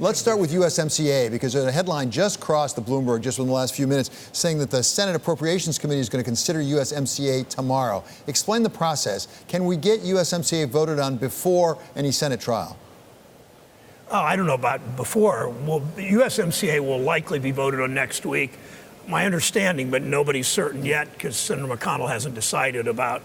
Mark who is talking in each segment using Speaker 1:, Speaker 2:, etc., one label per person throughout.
Speaker 1: Let's start with USMCA, because a headline just crossed the Bloomberg just within the last few minutes saying that the Senate Appropriations Committee is going to consider USMCA tomorrow. Explain the process. Can we get USMCA voted on before any Senate trial?
Speaker 2: Oh, I don't know about before. Well, the USMCA will likely be voted on next week. My understanding, but nobody's certain yet, because Senator McConnell hasn't decided about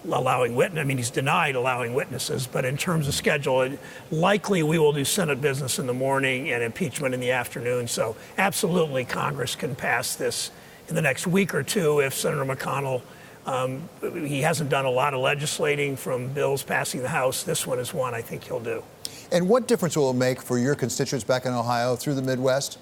Speaker 2: allowing witnesses. I mean, he's denied allowing witnesses, but in terms of schedule, likely we will do Senate business in the morning and impeachment in the afternoon. So absolutely Congress can pass this in the next week or two if Senator McConnell, he hasn't done a lot of legislating from bills passing the House. This one is one I think he'll do.
Speaker 1: And what difference will it make for your constituents back in Ohio through the Midwest?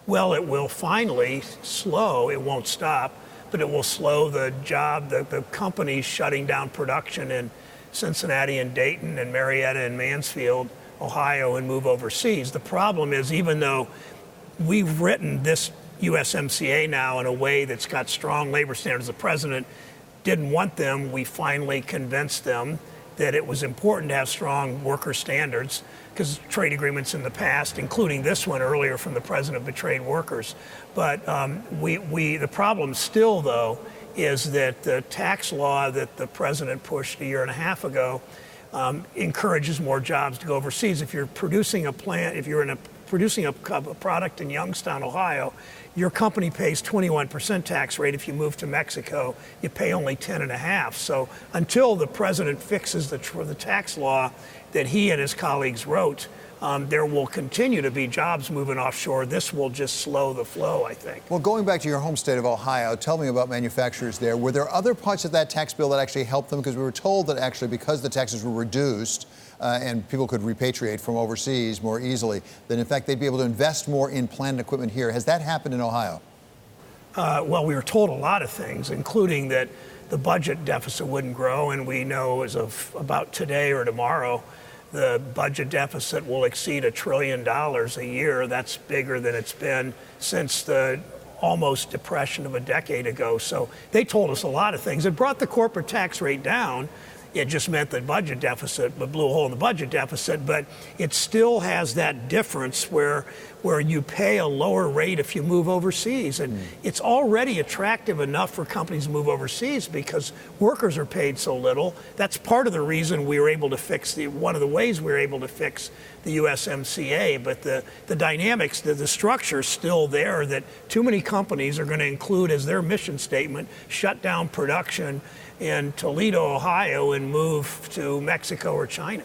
Speaker 2: Well, it will finally slow. It won't stop, but it will slow the companies shutting down production in Cincinnati and Dayton and Marietta and Mansfield, Ohio, and move overseas. The problem is, even though we've written this USMCA now in a way that's got strong labor standards, the president didn't want them. We finally convinced them that it was important to have strong worker standards, because trade agreements in the past, including this one earlier from the president, betrayed workers. But the problem still, though, is that the tax law that the president pushed a year and a half ago encourages more jobs to go overseas. If you're producing a plant, if you're producing a product in Youngstown, Ohio, your company pays 21% tax rate. If you move to Mexico, you pay only 10.5%. So until the president fixes the tax law that he and his colleagues wrote, there will continue to be jobs moving offshore. This will just slow the flow, I think.
Speaker 1: Well, going back to your home state of Ohio, tell me about manufacturers there. Were there other parts of that tax bill that actually helped them? Because we were told that actually because the taxes were reduced and people could repatriate from overseas more easily, that in fact they'd be able to invest more in plant and equipment here. Has that happened in Ohio?
Speaker 2: Well, we were told a lot of things, including that the budget deficit wouldn't grow, and we know as of about today or tomorrow, the budget deficit will exceed $1 trillion a year. That's bigger than it's been since the almost depression of a decade ago. So they told us a lot of things. It brought the corporate tax rate down. It just meant the budget deficit, but blew a hole in the budget deficit. But it still has that difference where you pay a lower rate if you move overseas. And it's already attractive enough for companies to move overseas because workers are paid so little. That's part of the reason we were able to fix one of the ways we were able to fix the USMCA. But the dynamics, the structure is still there, that too many companies are going to include as their mission statement, shut down production in Toledo, Ohio, and move to Mexico or China.